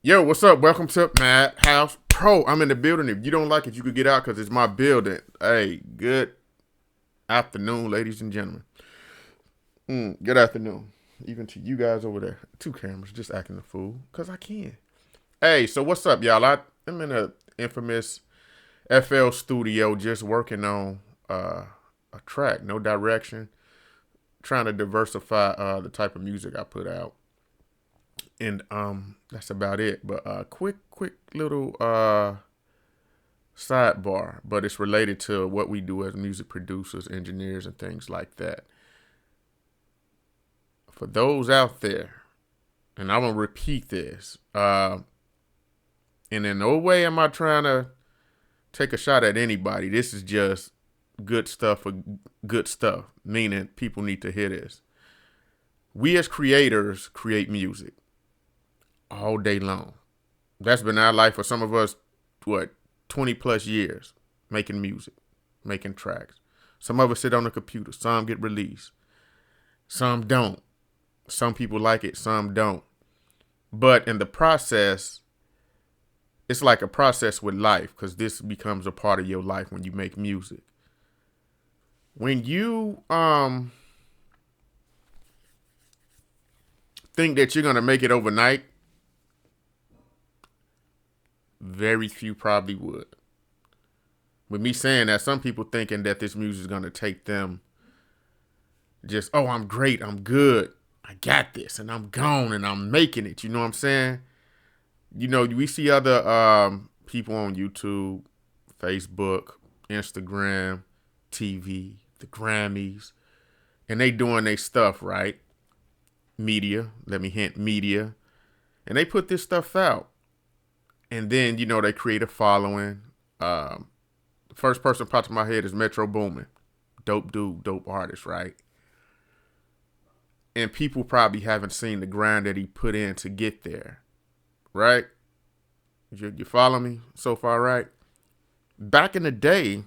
Yo, what's up? Welcome to Madhouse Pro. I'm in the building. If you don't like it, you could get out because it's my building. Hey, good afternoon, ladies and gentlemen. Good afternoon. Even to you guys over there. Two cameras just acting the fool because I can. Hey, so what's up, y'all? I'm in a infamous FL studio just working on a track, no direction, trying to diversify the type of music I put out. And that's about it. But quick little sidebar, but it's related to what we do as music producers, engineers, and things like that. For those out there, and I'm gonna repeat this, and in no way am I trying to take a shot at anybody. This is just good stuff for good stuff, meaning people need to hear this. We as creators create music all day long. That's been our life for some of us, 20 plus years, making music, making tracks. Some of us sit on the computer, some get released, some don't. Some people like it, some don't. But in the process, it's like a process with life, because this becomes a part of your life when you make music. When you think that you're going to make it overnight, very few probably would. With me saying that, some people thinking that this music is going to take them just, oh, I'm great, I'm good, I got this, and I'm gone, and I'm making it. You know what I'm saying? You know, we see other people on YouTube, Facebook, Instagram, TV, the Grammys, and they doing their stuff, right? Media, let me hint, media. And they put this stuff out. And then, you know, they create a following. The first person popped in my head is Metro Boomin. Dope dude, dope artist, right? And people probably haven't seen the grind that he put in to get there, right? You follow me so far, right? Back in the day,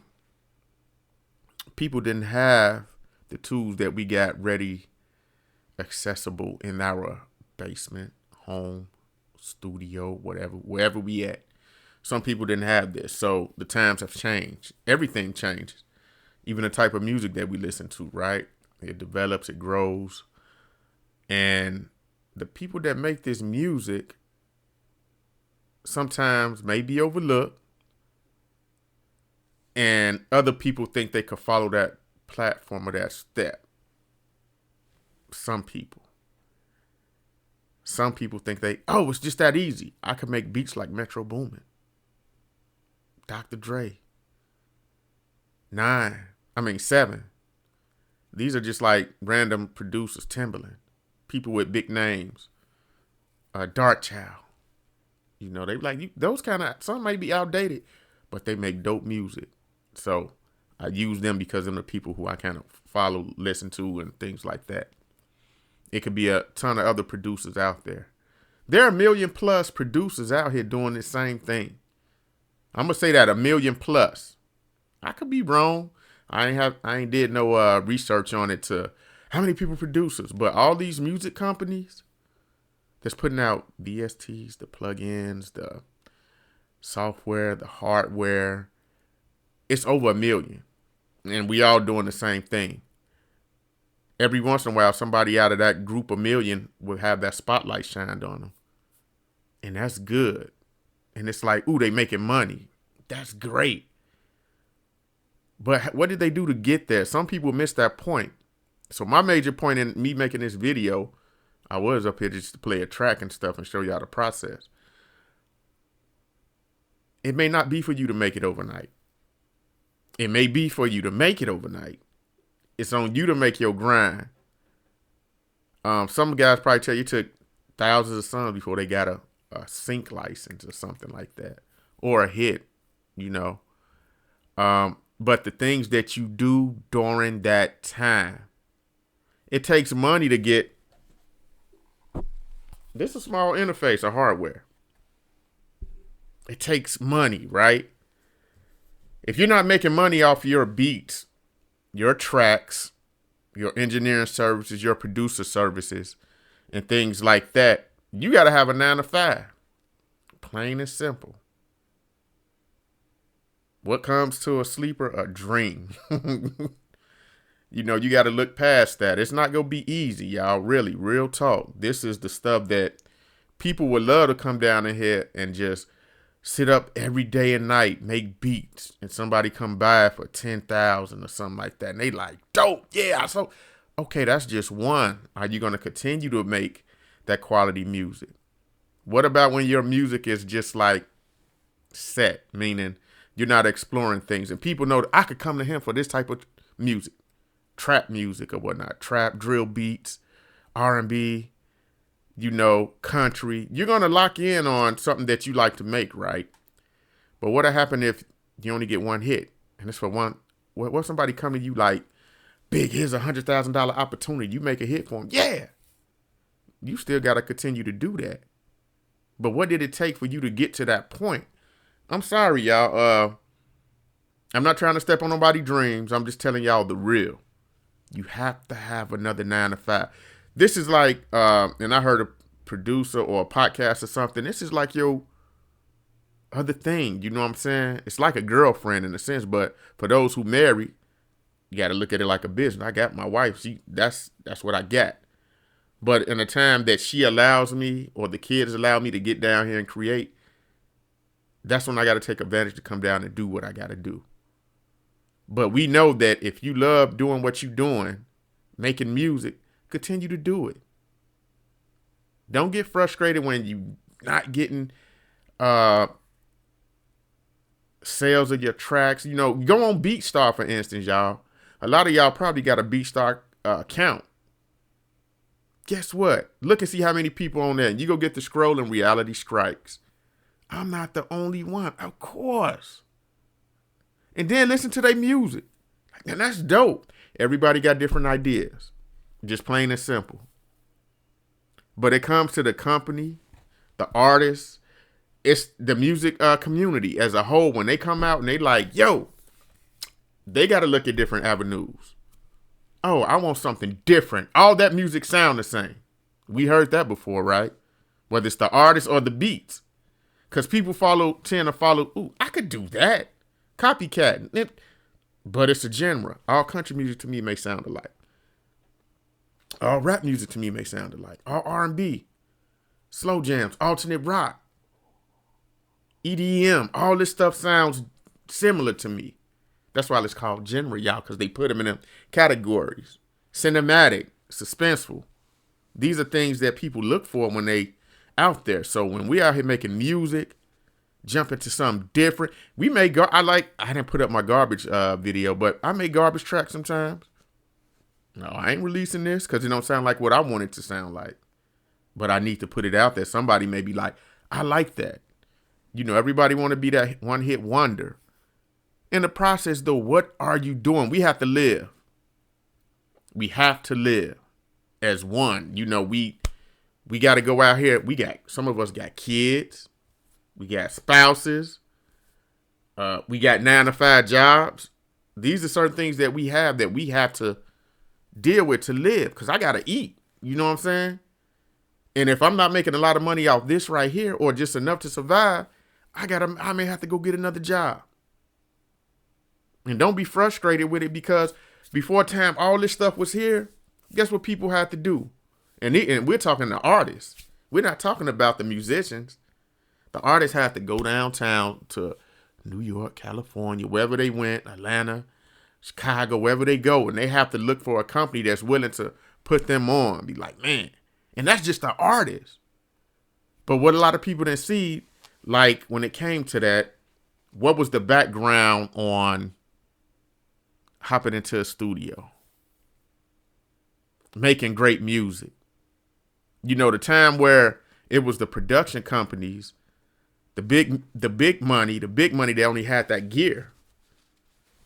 people didn't have the tools that we got ready, accessible in our basement, home, studio, whatever, wherever we at. Some people didn't have this. So the times have changed. Everything changes. Even the type of music that we listen to, right? It develops, it grows. And the people that make this music sometimes may be overlooked. And other people think they could follow that platform or that step. Some people. Some people think it's just that easy. I could make beats like Metro Boomin, Dr. Dre, 7. These are just like random producers, Timbaland, people with big names, Dark Child. You know, they like those kind of, some may be outdated, but they make dope music. So I use them because they're the people who I kind of follow, listen to, and things like that. It could be a ton of other producers out there. There are 1 million plus producers out here doing the same thing. I'm gonna say that 1 million plus. I could be wrong. I ain't did no research on it to how many people producers, but all these music companies that's putting out VSTs, the plugins, the software, the hardware, it's over 1 million, and we all doing the same thing. Every once in a while, somebody out of that group of 1 million will have that spotlight shined on them. And that's good. And it's like, ooh, they making money. That's great. But what did they do to get there? Some people miss that point. So my major point in me making this video, I was up here just to play a track and stuff and show y'all the process. It may not be for you to make it overnight. It may be for you to make it overnight. It's on you to make your grind. Some guys probably tell you it took thousands of songs before they got a sync license or something like that, or a hit, you know. But the things that you do during that time, it takes money to get. This is a small interface of hardware. It takes money, right? If you're not making money off your beats, your tracks, your engineering services, your producer services, and things like that, you got to have a 9 to 5. Plain and simple. What comes to a sleeper? A dream. You know, you got to look past that. It's not going to be easy, y'all. Really, real talk. This is the stuff that people would love to come down in here and just sit up every day and night, make beats, and somebody come by for 10,000 or something like that. And they like, dope, yeah. So, okay, that's just one. Are you going to continue to make that quality music? What about when your music is just like set, meaning you're not exploring things and people know that I could come to him for this type of music, trap music or whatnot, trap, drill beats, R&B, you know, country. You're going to lock in on something that you like to make, right? But what'll happen if you only get one hit? And it's for one, what somebody come to you like, big, here's $100,000 opportunity. You make a hit for them. Yeah. You still got to continue to do that. But what did it take for you to get to that point? I'm sorry, y'all. I'm not trying to step on nobody's dreams. I'm just telling y'all the real. You have to have another 9 to 5. This is like, and I heard a producer or a podcast or something. This is like your other thing. You know what I'm saying? It's like a girlfriend in a sense, but for those who marry, you got to look at it like a business. I got my wife. That's what I got. But in a time that she allows me or the kids allow me to get down here and create, that's when I got to take advantage to come down and do what I got to do. But we know that if you love doing what you're doing, making music, continue to do it. Don't get frustrated when you not getting sales of your tracks. You know, go on BeatStar, for instance, y'all. A lot of y'all probably got a BeatStar account. Guess what? Look and see how many people on there. You go get the scroll and reality strikes. I'm not the only one, of course. And then listen to their music. And that's dope. Everybody got different ideas. Just plain and simple. But it comes to the company, the artists, it's the music community as a whole. When they come out and they like, yo, they got to look at different avenues. Oh, I want something different. All that music sound the same. We heard that before, right? Whether it's the artist or the beats. Because people tend to follow, ooh, I could do that. Copycat. But it's a genre. All country music to me may sound alike. All rap music to me may sound alike. All R&B. Slow jams. Alternate rock. EDM. All this stuff sounds similar to me. That's why it's called genre, y'all, because they put them in them categories. Cinematic. Suspenseful. These are things that people look for when they out there. So when we out here making music, jump into something different. We make, I didn't put up my garbage video, but I make garbage tracks sometimes. No, I ain't releasing this because it don't sound like what I want it to sound like. But I need to put it out there. Somebody may be like, I like that. You know, everybody want to be that one hit wonder. In the process, though, what are you doing? We have to live. We have to live as one. You know, we got to go out here. Some of us got kids. We got spouses. We got 9 to 5 jobs. These are certain things that we have to deal with to live. Because I got to eat. You know what I'm saying? And if I'm not making a lot of money off this right here or just enough to survive, I may have to go get another job. And don't be frustrated with it because before time, all this stuff was here. Guess what people had to do? And we're talking to artists. We're not talking about the musicians. The artists have to go downtown to New York, California, wherever they went, Atlanta, Chicago, wherever they go. And they have to look for a company that's willing to put them on. Be like, man. And that's just the artist. But what a lot of people didn't see, like when it came to that, what was the background on hopping into a studio? Making great music. You know, the time where it was the production companies, the big money, they only had that gear.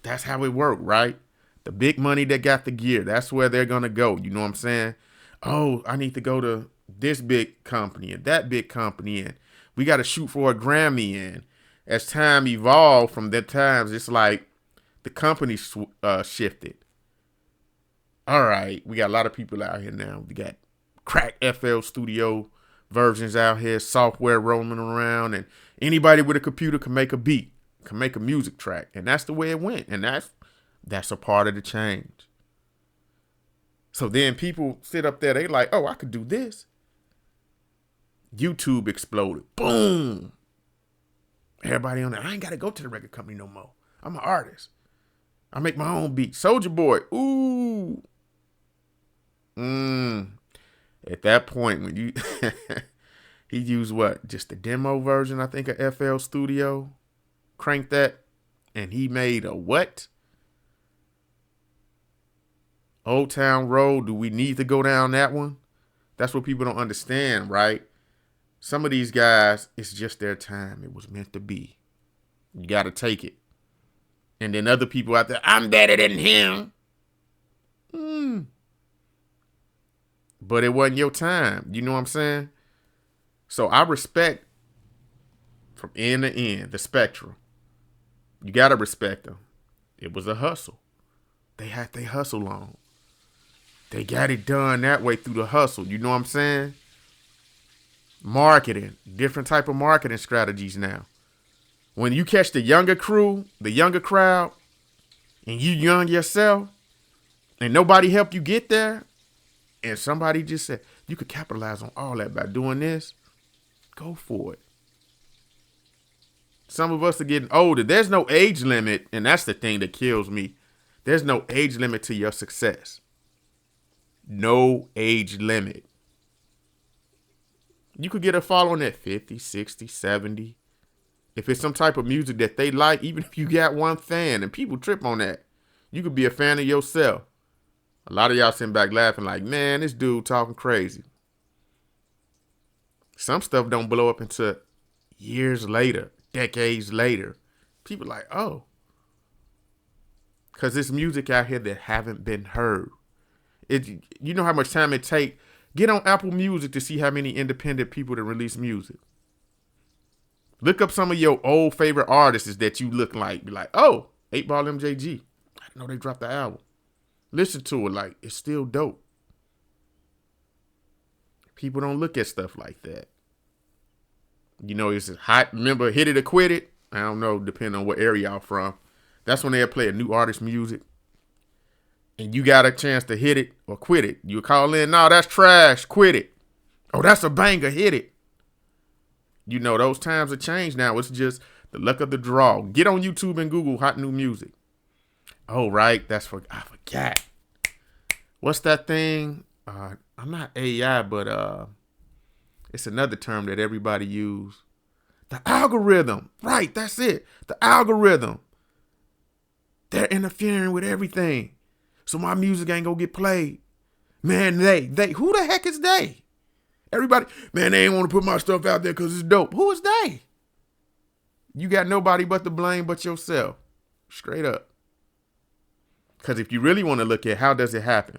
That's how it worked, right? The big money that got the gear, that's where they're going to go. You know what I'm saying? Oh, I need to go to this big company and that big company, and we got to shoot for a Grammy. And as time evolved from that times, it's like the company shifted. All right, we got a lot of people out here now. We got Crack FL Studio versions out here, software rolling around, and anybody with a computer can make a beat, can make a music track. And that's the way it went. And that's a part of the change. So then people sit up there, they like, oh, I could do this. YouTube exploded. Boom. Everybody on there, I ain't got to go to the record company no more. I'm an artist. I make my own beat. Soulja Boy. Ooh. At that point, when you he used what? Just the demo version, I think, of FL Studio. Cranked that. And he made a what? Old Town Road. Do we need to go down that one? That's what people don't understand, right? Some of these guys, it's just their time. It was meant to be. You got to take it. And then other people out there, I'm better than him. But it wasn't your time. You know what I'm saying? So I respect from end to end the spectrum. You got to respect them. It was a hustle. They had their hustle on. They got it done that way through the hustle. You know what I'm saying? Marketing. Different type of marketing strategies now. When you catch the younger crew, the younger crowd, and you young yourself, and nobody helped you get there, and somebody just said, you could capitalize on all that by doing this, go for it. Some of us are getting older. There's no age limit, and that's the thing that kills me. There's no age limit to your success. No age limit. You could get a following at 50, 60, 70. If it's some type of music that they like, even if you got one fan, and people trip on that, you could be a fan of yourself. A lot of y'all sitting back laughing like, man, this dude talking crazy. Some stuff don't blow up until years later, decades later. People like, oh. Because there's music out here that haven't been heard. You know how much time it take? Get on Apple Music to see how many independent people that release music. Look up some of your old favorite artists that you look like. Be like, oh, 8Ball MJG. I didn't know they dropped the album. Listen to it like it's still dope. People don't look at stuff like that. You know, it's hot. Remember, Hit It or Quit It? I don't know, depending on what area y'all from. That's when they'll play a new artist music. And you got a chance to hit it or quit it. You call in, no, that's trash, quit it. Oh, that's a banger, hit it. You know, those times have changed now. It's just the luck of the draw. Get on YouTube and Google hot new music. Oh, right. I forgot. What's that thing? I'm not AI, but it's another term that everybody use. The algorithm. Right, that's it. The algorithm. They're interfering with everything. So my music ain't gonna get played. Man, they, who the heck is they? Everybody, man, they ain't want to put my stuff out there because it's dope. Who is they? You got nobody but to blame but yourself. Straight up. Because if you really want to look at how does it happen?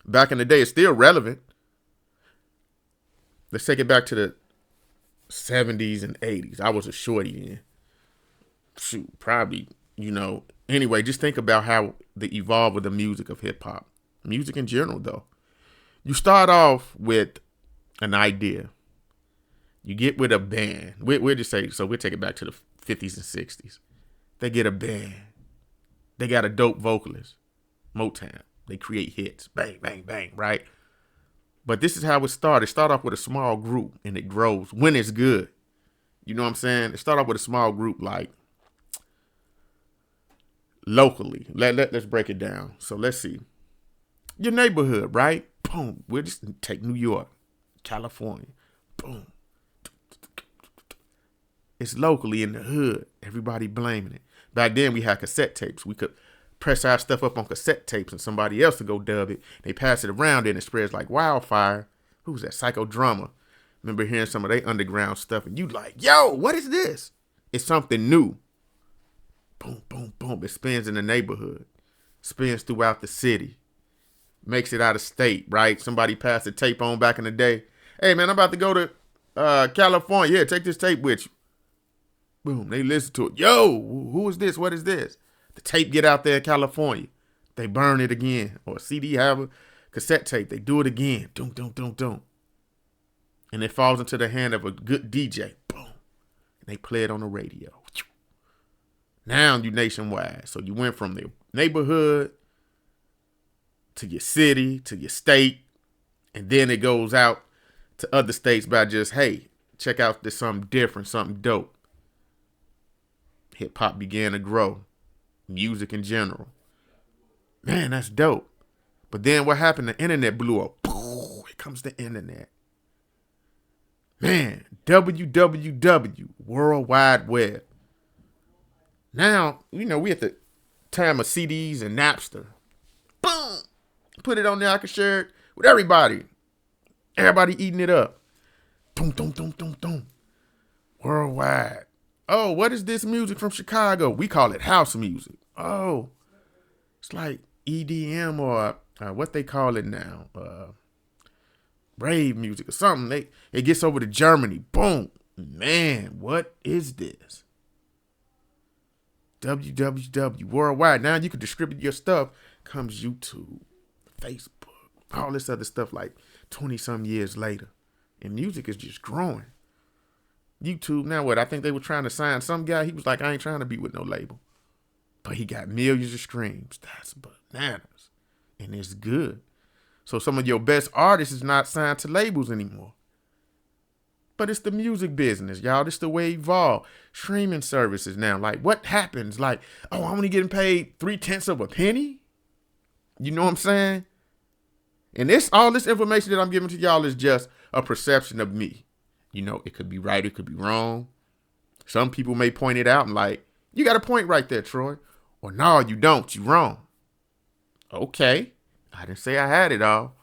Back in the day, it's still relevant. Let's take it back to the 70s and 80s. I was a shorty then. Shoot, probably, Anyway, just think about how the evolve of the music of hip hop. Music in general, though. You start off with an idea. You get with a band. We'll just say, so we'll take it back to the 50s and 60s. They get a band. They got a dope vocalist. Motown. They create hits. Bang, bang, bang, right? But this is how it started. Start off with a small group, and it grows when it's good. You know what I'm saying? It start off with a small group like locally. Let's break it down. So let's see. Your neighborhood, right? Boom. We'll just take New York, California. Boom. It's locally in the hood. Everybody blaming it. Back then we had cassette tapes. We could press our stuff up on cassette tapes and somebody else would go dub it. They pass it around and it spreads like wildfire. Who was that? Psychodrama. Remember hearing some of their underground stuff and you like, yo, what is this? It's something new. Boom, boom, boom. It spins in the neighborhood. Spins throughout the city. Makes it out of state, right? Somebody passed a tape on back in the day. Hey, man, I'm about to go to California. Yeah, take this tape with you. Boom, they listen to it. Yo, who is this? What is this? The tape get out there in California. They burn it again. Or a CD have a cassette tape. They do it again. Doom, doom, doom, doom. and it falls into the hand of a good DJ. Boom. And they play it on the radio. Now you nationwide. So you went from the neighborhood to your city, to your state, and then it goes out to other states by just, hey, check out this something different, something dope. Hip hop began to grow. Music in general. Man, that's dope. But then what happened? The internet blew up. Here comes the internet. Man, WWW, World Wide Web. Now, we at the time of CDs and Napster. Boom! Put it on there, I can share it with everybody. Everybody eating it up. Dum, dum, dum, dum, dum. Worldwide. Oh, what is this music from Chicago? We call it house music. Oh, it's like EDM or what they call it now. Rave music or something. It gets over to Germany. Boom. Man, what is this? WWW, worldwide. Now you can distribute your stuff. Comes YouTube, Facebook, all this other stuff like 20-some years later. And music is just growing. YouTube, now what? I think they were trying to sign some guy. He was like, I ain't trying to be with no label. But he got millions of streams. That's bananas. And it's good. So some of your best artists is not signed to labels anymore. But it's the music business, y'all. This the way it evolved. Streaming services now. Like, what happens? Like, oh, I'm only getting paid 0.3 of a penny? You know what I'm saying? And all this information that I'm giving to y'all is just a perception of me. It could be right, it could be wrong. Some people may point it out and like, you got a point right there, Troy. Or no, you don't. You wrong. Okay. I didn't say I had it all.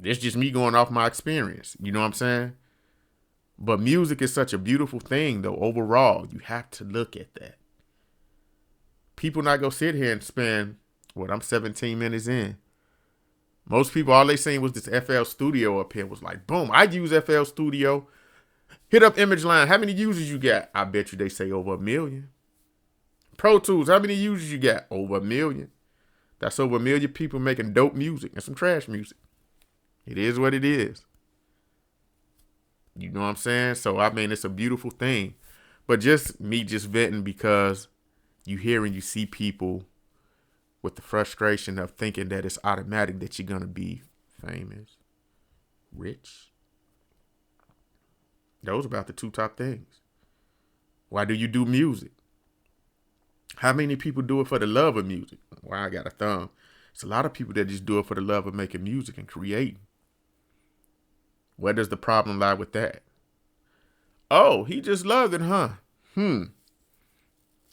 It's just me going off my experience. You know what I'm saying? But music is such a beautiful thing, though. Overall, you have to look at that. People not go sit here and spend, I'm 17 minutes in. Most people, all they seen was this FL Studio up here. Was like, boom, I use FL Studio. Hit up Image Line. How many users you got? I bet you they say over 1 million. Pro Tools, how many users you got? Over 1 million. That's over 1 million people making dope music and some trash music. It is what it is. You know what I'm saying? So, it's a beautiful thing. But just venting because you hear and you see people with the frustration of thinking that it's automatic that you're going to be famous, rich. Those are about the two top things. Why do you do music? How many people do it for the love of music? Well, I got a thumb. It's a lot of people that just do it for the love of making music and creating. Where does the problem lie with that? Oh, he just loved it, huh?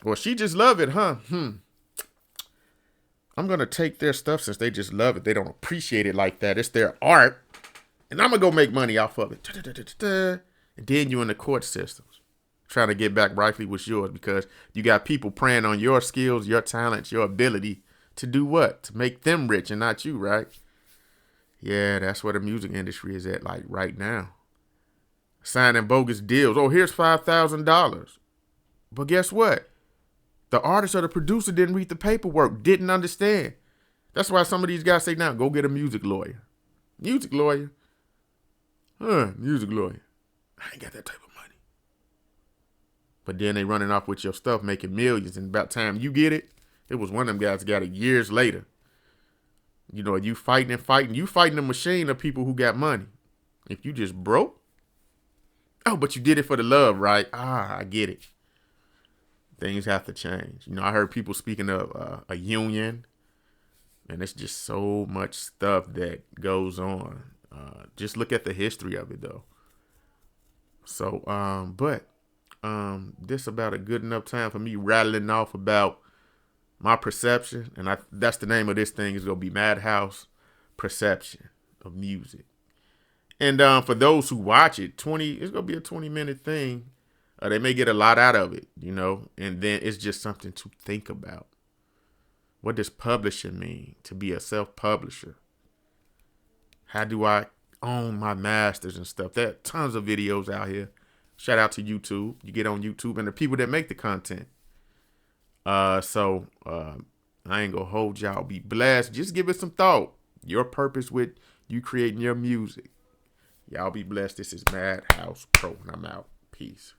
Or she just loved it, huh? I'm going to take their stuff since they just love it. They don't appreciate it like that. It's their art. And I'm going to go make money off of it. And then you're in the court systems trying to get back rightfully what's yours because you got people preying on your skills, your talents, your ability to do what? To make them rich and not you, right? Yeah, that's where the music industry is at like right now. Signing bogus deals. Oh, here's $5,000. But guess what? The artist or the producer didn't read the paperwork, didn't understand. That's why some of these guys say now, go get a music lawyer. Music lawyer? Music lawyer. I ain't got that type of money. But then they running off with your stuff, making millions. And about time you get it, it was one of them guys that got it years later. You fighting and fighting. You fighting a machine of people who got money. If you just broke. Oh, but you did it for the love, right? I get it. Things have to change. I heard people speaking of a union, and it's just so much stuff that goes on. Just look at the history of it, though. So, this about a good enough time for me rattling off about my perception, and that's the name of this thing is gonna be Madhouse Perception of Music. And for those who watch it, it's gonna be a 20-minute thing. They may get a lot out of it, and then it's just something to think about. What does publisher mean? To be a self-publisher. How do I own my masters and stuff? There are tons of videos out here. Shout out to YouTube. You get on YouTube and the people that make the content. So I ain't gonna hold y'all. Be blessed. Just give it some thought. Your purpose with You creating your music. Y'all be blessed. This is Madhouse Pro, and I'm out. Peace.